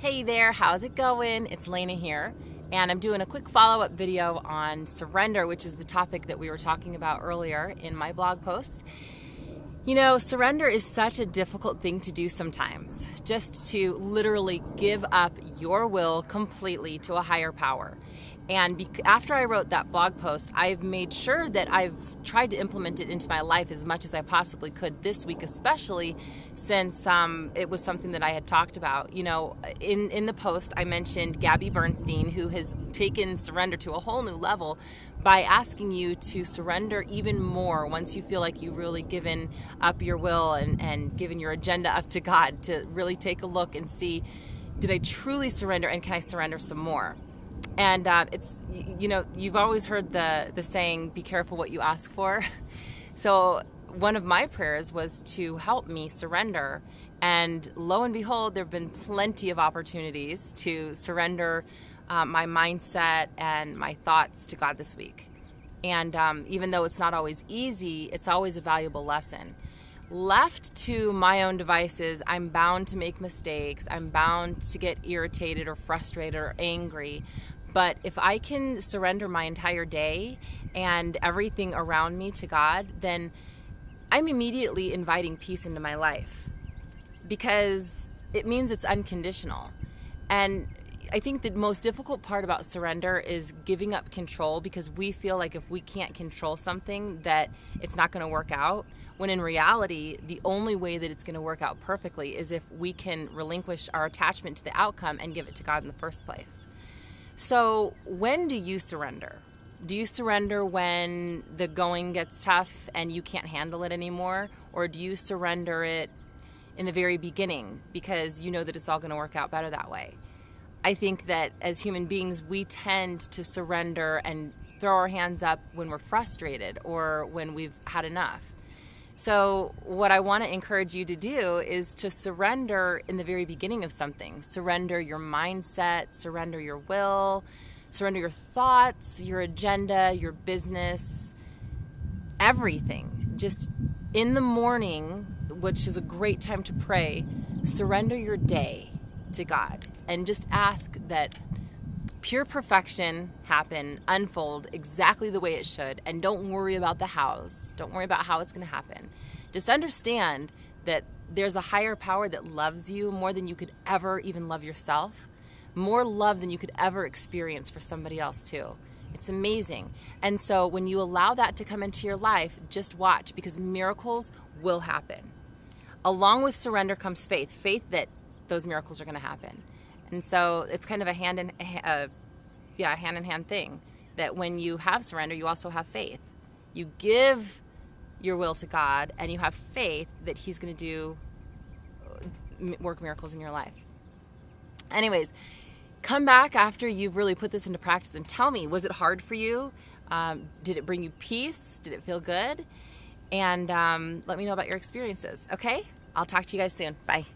Hey there, how's it going? It's Lena here, and I'm doing a quick follow-up video on surrender, which is the topic that we were talking about earlier in my blog post. You know, surrender is such a difficult thing to do sometimes, just to literally give up your will completely to a higher power. And after I wrote that blog post, I've made sure that I've tried to implement it into my life as much as I possibly could this week, especially since it was something that I had talked about. You know, in the post, I mentioned Gabby Bernstein, who has taken surrender to a whole new level by asking you to surrender even more once you feel like you've really given up your will and given your agenda up to God, to really take a look and see, did I truly surrender, and can I surrender some more? And it's, you know, you've always heard the saying, be careful what you ask for. So one of my prayers was to help me surrender. And lo and behold, there have been plenty of opportunities to surrender my mindset and my thoughts to God this week. And even though it's not always easy, it's always a valuable lesson. Left to my own devices, I'm bound to make mistakes. I'm bound to get irritated or frustrated or angry. But if I can surrender my entire day and everything around me to God, then I'm immediately inviting peace into my life, because it means it's unconditional. And I think the most difficult part about surrender is giving up control, because we feel like if we can't control something that it's not going to work out, when in reality, the only way that it's going to work out perfectly is if we can relinquish our attachment to the outcome and give it to God in the first place. So when do you surrender? Do you surrender when the going gets tough and you can't handle it anymore? Or do you surrender it in the very beginning because you know that it's all going to work out better that way? I think that as human beings, we tend to surrender and throw our hands up when we're frustrated or when we've had enough. So what I want to encourage you to do is to surrender in the very beginning of something. Surrender your mindset, surrender your will, surrender your thoughts, your agenda, your business, everything. Just in the morning, which is a great time to pray, surrender your day to God and just ask that pure perfection happen, unfold exactly the way it should, and don't worry about the hows. Don't worry about how it's going to happen. Just understand that there's a higher power that loves you more than you could ever even love yourself, more love than you could ever experience for somebody else too. It's amazing. And so when you allow that to come into your life, just watch, because miracles will happen. Along with surrender comes faith, faith that those miracles are going to happen. And so it's kind of a hand-in-hand thing, that when you have surrender, you also have faith. You give your will to God, and you have faith that He's going to work miracles in your life. Anyways, come back after you've really put this into practice and tell me, was it hard for you? Did it bring you peace? Did it feel good? And let me know about your experiences, okay? I'll talk to you guys soon. Bye.